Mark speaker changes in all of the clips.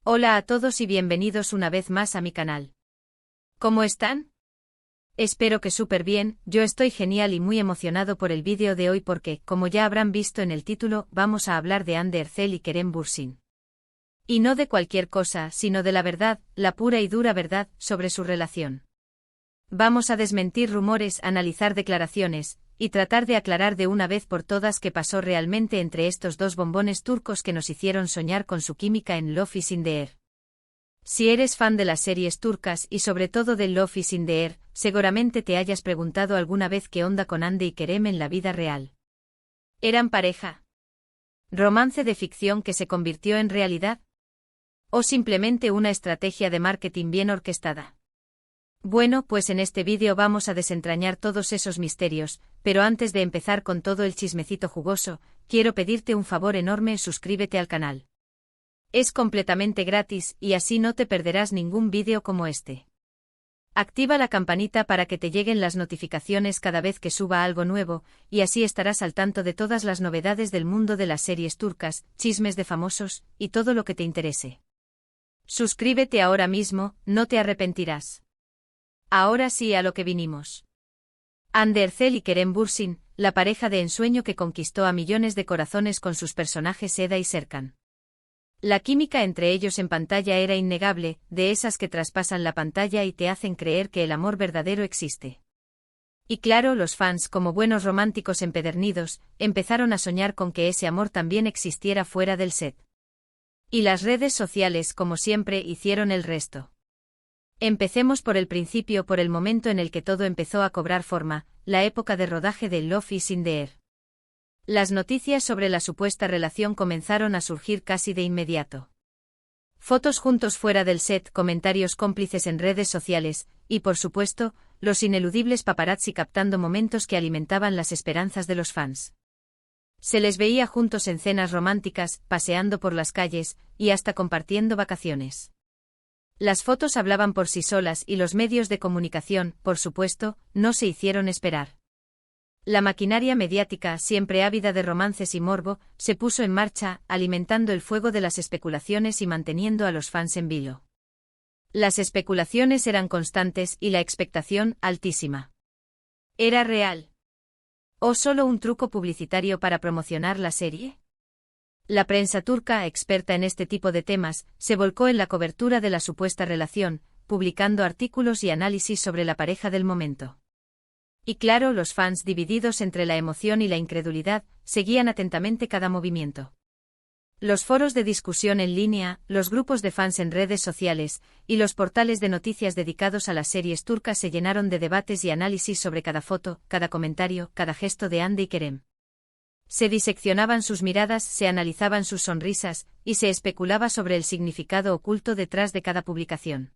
Speaker 1: Hola a todos y bienvenidos una vez más a mi canal. ¿Cómo están? Espero que súper bien. Yo estoy genial y muy emocionado por el vídeo de hoy porque, como ya habrán visto en el título, vamos a hablar de Hande Erçel y Kerem Bürsin. Y no de cualquier cosa, sino de la verdad, la pura y dura verdad, sobre su relación. Vamos a desmentir rumores, analizar declaraciones, y tratar de aclarar de una vez por todas qué pasó realmente entre estos dos bombones turcos que nos hicieron soñar con su química en Love is in the Air. Si eres fan de las series turcas y sobre todo de Love is in the Air, seguramente te hayas preguntado alguna vez qué onda con Hande y Kerem en la vida real. ¿Eran pareja? ¿Romance de ficción que se convirtió en realidad? ¿O simplemente una estrategia de marketing bien orquestada? Bueno, pues en este vídeo vamos a desentrañar todos esos misterios, pero antes de empezar con todo el chismecito jugoso, quiero pedirte un favor enorme: suscríbete al canal. Es completamente gratis y así no te perderás ningún vídeo como este. Activa la campanita para que te lleguen las notificaciones cada vez que suba algo nuevo, y así estarás al tanto de todas las novedades del mundo de las series turcas, chismes de famosos, y todo lo que te interese. Suscríbete ahora mismo, no te arrepentirás. Ahora sí a lo que vinimos. Hande Erçel y Kerem Bürsin, la pareja de ensueño que conquistó a millones de corazones con sus personajes Eda y Serkan. La química entre ellos en pantalla era innegable, de esas que traspasan la pantalla y te hacen creer que el amor verdadero existe. Y claro, los fans, como buenos románticos empedernidos, empezaron a soñar con que ese amor también existiera fuera del set. Y las redes sociales, como siempre, hicieron el resto. Empecemos por el principio, por el momento en el que todo empezó a cobrar forma, la época de rodaje de Love is in the Air. Las noticias sobre la supuesta relación comenzaron a surgir casi de inmediato. Fotos juntos fuera del set, comentarios cómplices en redes sociales, y por supuesto, los ineludibles paparazzi captando momentos que alimentaban las esperanzas de los fans. Se les veía juntos en cenas románticas, paseando por las calles, y hasta compartiendo vacaciones. Las fotos hablaban por sí solas y los medios de comunicación, por supuesto, no se hicieron esperar. La maquinaria mediática, siempre ávida de romances y morbo, se puso en marcha, alimentando el fuego de las especulaciones y manteniendo a los fans en vilo. Las especulaciones eran constantes y la expectación altísima. ¿Era real? ¿O solo un truco publicitario para promocionar la serie? La prensa turca, experta en este tipo de temas, se volcó en la cobertura de la supuesta relación, publicando artículos y análisis sobre la pareja del momento. Y claro, los fans, divididos entre la emoción y la incredulidad, seguían atentamente cada movimiento. Los foros de discusión en línea, los grupos de fans en redes sociales, y los portales de noticias dedicados a las series turcas se llenaron de debates y análisis sobre cada foto, cada comentario, cada gesto de Hande y Kerem. Se diseccionaban sus miradas, se analizaban sus sonrisas, y se especulaba sobre el significado oculto detrás de cada publicación.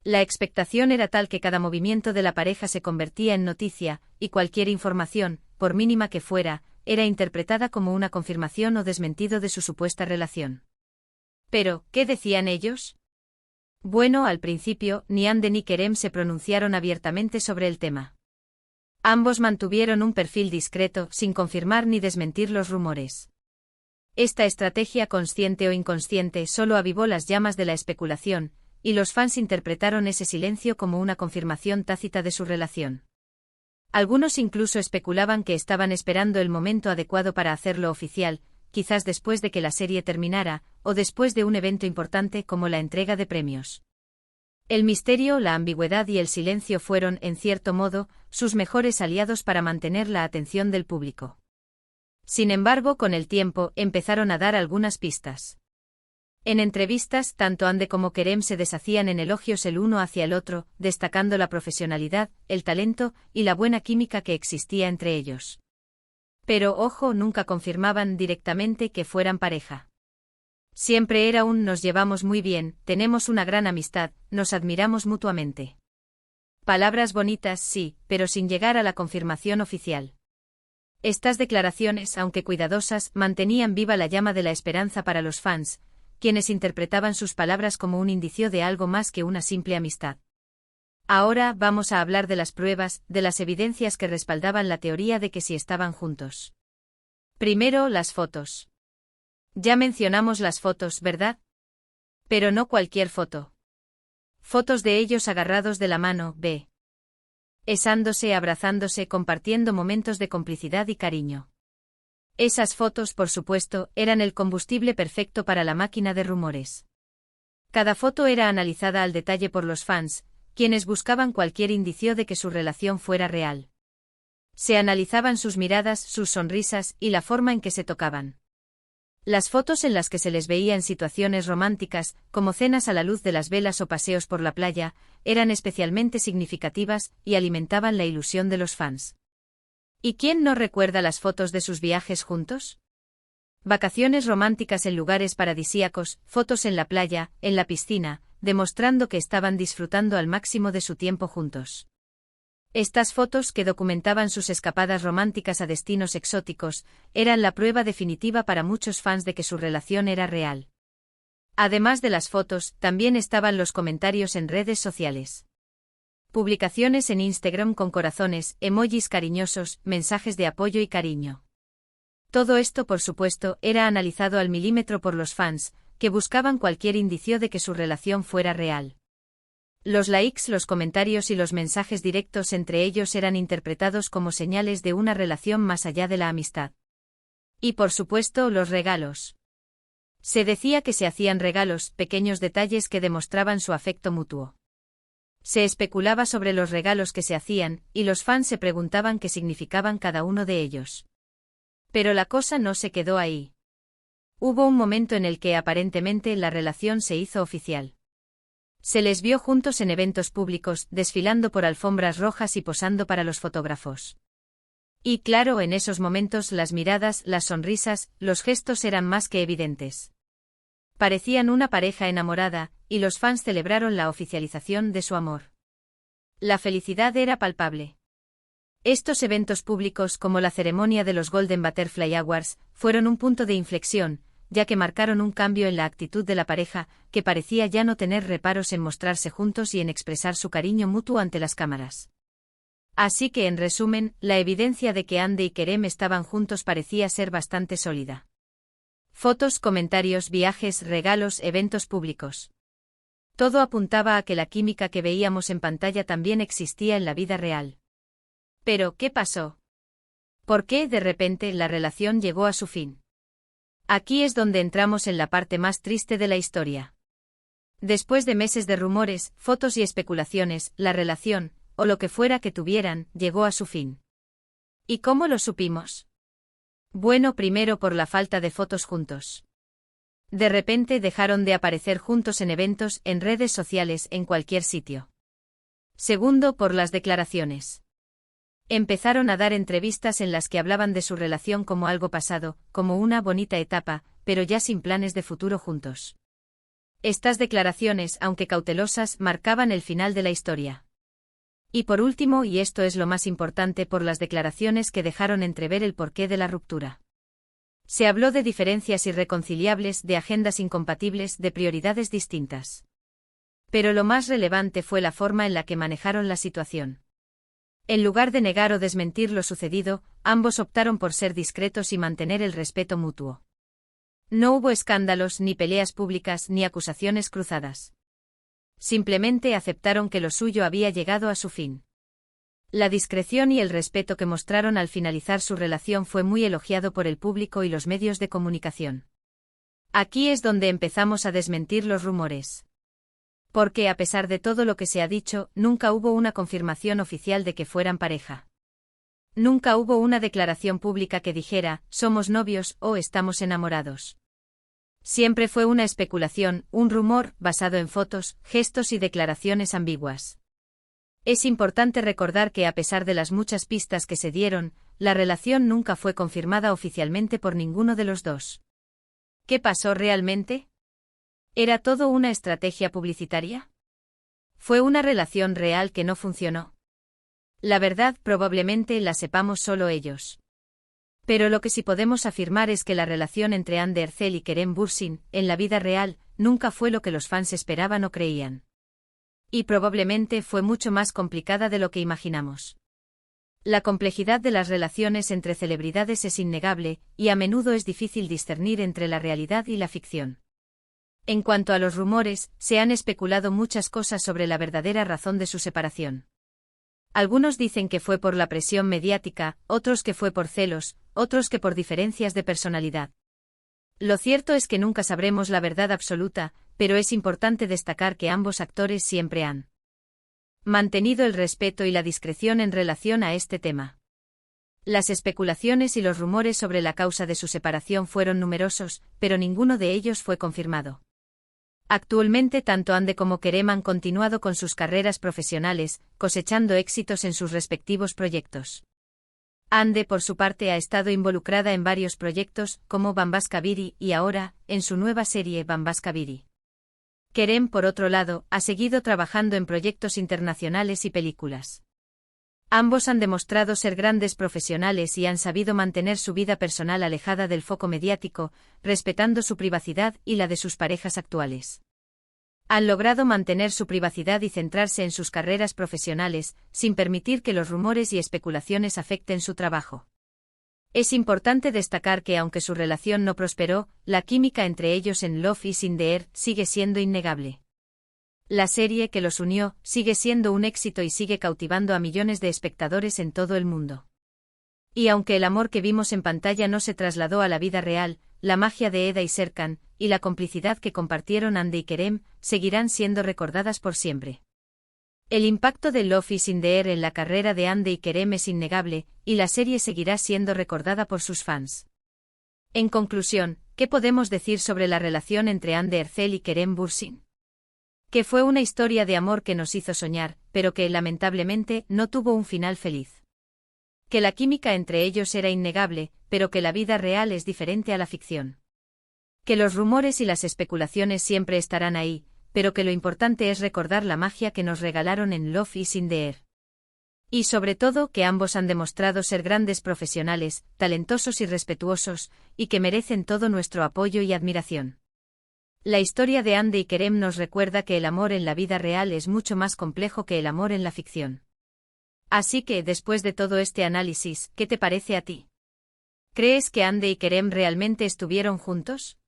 Speaker 1: La expectación era tal que cada movimiento de la pareja se convertía en noticia, y cualquier información, por mínima que fuera, era interpretada como una confirmación o desmentido de su supuesta relación. Pero, ¿qué decían ellos? Bueno, al principio, ni Hande ni Kerem se pronunciaron abiertamente sobre el tema. Ambos mantuvieron un perfil discreto, sin confirmar ni desmentir los rumores. Esta estrategia, consciente o inconsciente, solo avivó las llamas de la especulación, y los fans interpretaron ese silencio como una confirmación tácita de su relación. Algunos incluso especulaban que estaban esperando el momento adecuado para hacerlo oficial, quizás después de que la serie terminara, o después de un evento importante como la entrega de premios. El misterio, la ambigüedad y el silencio fueron, en cierto modo, sus mejores aliados para mantener la atención del público. Sin embargo, con el tiempo, empezaron a dar algunas pistas. En entrevistas, tanto Hande como Kerem se deshacían en elogios el uno hacia el otro, destacando la profesionalidad, el talento y la buena química que existía entre ellos. Pero, ojo, nunca confirmaban directamente que fueran pareja. Siempre era un: nos llevamos muy bien, tenemos una gran amistad, nos admiramos mutuamente. Palabras bonitas, sí, pero sin llegar a la confirmación oficial. Estas declaraciones, aunque cuidadosas, mantenían viva la llama de la esperanza para los fans, quienes interpretaban sus palabras como un indicio de algo más que una simple amistad. Ahora vamos a hablar de las pruebas, de las evidencias que respaldaban la teoría de que sí estaban juntos. Primero, las fotos. Ya mencionamos las fotos, ¿verdad? Pero no cualquier foto. Fotos de ellos agarrados de la mano, besándose, abrazándose, compartiendo momentos de complicidad y cariño. Esas fotos, por supuesto, eran el combustible perfecto para la máquina de rumores. Cada foto era analizada al detalle por los fans, quienes buscaban cualquier indicio de que su relación fuera real. Se analizaban sus miradas, sus sonrisas y la forma en que se tocaban. Las fotos en las que se les veía en situaciones románticas, como cenas a la luz de las velas o paseos por la playa, eran especialmente significativas y alimentaban la ilusión de los fans. ¿Y quién no recuerda las fotos de sus viajes juntos? Vacaciones románticas en lugares paradisíacos, fotos en la playa, en la piscina, demostrando que estaban disfrutando al máximo de su tiempo juntos. Estas fotos, que documentaban sus escapadas románticas a destinos exóticos, eran la prueba definitiva para muchos fans de que su relación era real. Además de las fotos, también estaban los comentarios en redes sociales. Publicaciones en Instagram con corazones, emojis cariñosos, mensajes de apoyo y cariño. Todo esto, por supuesto, era analizado al milímetro por los fans, que buscaban cualquier indicio de que su relación fuera real. Los likes, los comentarios y los mensajes directos entre ellos eran interpretados como señales de una relación más allá de la amistad. Y por supuesto, los regalos. Se decía que se hacían regalos, pequeños detalles que demostraban su afecto mutuo. Se especulaba sobre los regalos que se hacían, y los fans se preguntaban qué significaban cada uno de ellos. Pero la cosa no se quedó ahí. Hubo un momento en el que aparentemente la relación se hizo oficial. Se les vio juntos en eventos públicos, desfilando por alfombras rojas y posando para los fotógrafos. Y claro, en esos momentos las miradas, las sonrisas, los gestos eran más que evidentes. Parecían una pareja enamorada, y los fans celebraron la oficialización de su amor. La felicidad era palpable. Estos eventos públicos, como la ceremonia de los Golden Butterfly Awards, fueron un punto de inflexión, ya que marcaron un cambio en la actitud de la pareja, que parecía ya no tener reparos en mostrarse juntos y en expresar su cariño mutuo ante las cámaras. Así que, en resumen, la evidencia de que Ande y Kerem estaban juntos parecía ser bastante sólida. Fotos, comentarios, viajes, regalos, eventos públicos. Todo apuntaba a que la química que veíamos en pantalla también existía en la vida real. Pero, ¿qué pasó? ¿Por qué, de repente, la relación llegó a su fin? Aquí es donde entramos en la parte más triste de la historia. Después de meses de rumores, fotos y especulaciones, la relación, o lo que fuera que tuvieran, llegó a su fin. ¿Y cómo lo supimos? Bueno, primero por la falta de fotos juntos. De repente dejaron de aparecer juntos en eventos, en redes sociales, en cualquier sitio. Segundo, por las declaraciones. Empezaron a dar entrevistas en las que hablaban de su relación como algo pasado, como una bonita etapa, pero ya sin planes de futuro juntos. Estas declaraciones, aunque cautelosas, marcaban el final de la historia. Y por último, y esto es lo más importante, por las declaraciones que dejaron entrever el porqué de la ruptura. Se habló de diferencias irreconciliables, de agendas incompatibles, de prioridades distintas. Pero lo más relevante fue la forma en la que manejaron la situación. En lugar de negar o desmentir lo sucedido, ambos optaron por ser discretos y mantener el respeto mutuo. No hubo escándalos, ni peleas públicas, ni acusaciones cruzadas. Simplemente aceptaron que lo suyo había llegado a su fin. La discreción y el respeto que mostraron al finalizar su relación fue muy elogiado por el público y los medios de comunicación. Aquí es donde empezamos a desmentir los rumores. Porque, a pesar de todo lo que se ha dicho, nunca hubo una confirmación oficial de que fueran pareja. Nunca hubo una declaración pública que dijera, somos novios o estamos enamorados. Siempre fue una especulación, un rumor, basado en fotos, gestos y declaraciones ambiguas. Es importante recordar que a pesar de las muchas pistas que se dieron, la relación nunca fue confirmada oficialmente por ninguno de los dos. ¿Qué pasó realmente? ¿Era todo una estrategia publicitaria? ¿Fue una relación real que no funcionó? La verdad probablemente la sepamos solo ellos. Pero lo que sí podemos afirmar es que la relación entre Hande Erçel y Kerem Bürsin, en la vida real, nunca fue lo que los fans esperaban o creían. Y probablemente fue mucho más complicada de lo que imaginamos. La complejidad de las relaciones entre celebridades es innegable, y a menudo es difícil discernir entre la realidad y la ficción. En cuanto a los rumores, se han especulado muchas cosas sobre la verdadera razón de su separación. Algunos dicen que fue por la presión mediática, otros que fue por celos, otros que por diferencias de personalidad. Lo cierto es que nunca sabremos la verdad absoluta, pero es importante destacar que ambos actores siempre han mantenido el respeto y la discreción en relación a este tema. Las especulaciones y los rumores sobre la causa de su separación fueron numerosos, pero ninguno de ellos fue confirmado. Actualmente tanto Ande como Kerem han continuado con sus carreras profesionales, cosechando éxitos en sus respectivos proyectos. Ande por su parte ha estado involucrada en varios proyectos, como Bambas Kabiri y ahora, en su nueva serie Bambas Kabiri. Kerem por otro lado, ha seguido trabajando en proyectos internacionales y películas. Ambos han demostrado ser grandes profesionales y han sabido mantener su vida personal alejada del foco mediático, respetando su privacidad y la de sus parejas actuales. Han logrado mantener su privacidad y centrarse en sus carreras profesionales, sin permitir que los rumores y especulaciones afecten su trabajo. Es importante destacar que aunque su relación no prosperó, la química entre ellos en Love is in the Air sigue siendo innegable. La serie que los unió sigue siendo un éxito y sigue cautivando a millones de espectadores en todo el mundo. Y aunque el amor que vimos en pantalla no se trasladó a la vida real, la magia de Eda y Serkan, y la complicidad que compartieron Ande y Kerem, seguirán siendo recordadas por siempre. El impacto de Love is in the Air en la carrera de Ande y Kerem es innegable, y la serie seguirá siendo recordada por sus fans. En conclusión, ¿qué podemos decir sobre la relación entre Hande Erçel y Kerem Bürsin? Que fue una historia de amor que nos hizo soñar, pero que, lamentablemente, no tuvo un final feliz. Que la química entre ellos era innegable, pero que la vida real es diferente a la ficción. Que los rumores y las especulaciones siempre estarán ahí, pero que lo importante es recordar la magia que nos regalaron en Love is in the Air. Y sobre todo que ambos han demostrado ser grandes profesionales, talentosos y respetuosos, y que merecen todo nuestro apoyo y admiración. La historia de Hande y Kerem nos recuerda que el amor en la vida real es mucho más complejo que el amor en la ficción. Así que, después de todo este análisis, ¿qué te parece a ti? ¿Crees que Hande y Kerem realmente estuvieron juntos?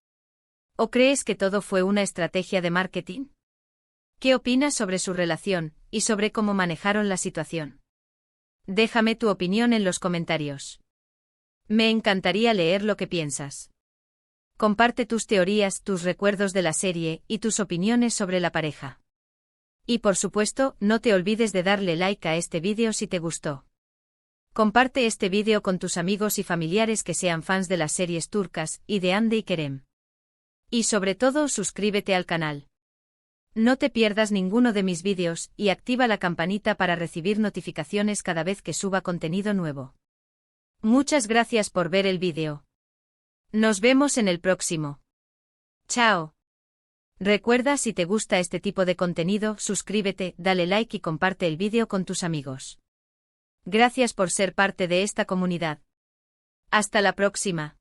Speaker 1: ¿O crees que todo fue una estrategia de marketing? ¿Qué opinas sobre su relación, y sobre cómo manejaron la situación? Déjame tu opinión en los comentarios. Me encantaría leer lo que piensas. Comparte tus teorías, tus recuerdos de la serie, y tus opiniones sobre la pareja. Y por supuesto, no te olvides de darle like a este vídeo si te gustó. Comparte este vídeo con tus amigos y familiares que sean fans de las series turcas, y de Hande y Kerem. Y sobre todo suscríbete al canal. No te pierdas ninguno de mis vídeos, y activa la campanita para recibir notificaciones cada vez que suba contenido nuevo. Muchas gracias por ver el vídeo. Nos vemos en el próximo. Chao. Recuerda, si te gusta este tipo de contenido, suscríbete, dale like y comparte el vídeo con tus amigos. Gracias por ser parte de esta comunidad. Hasta la próxima.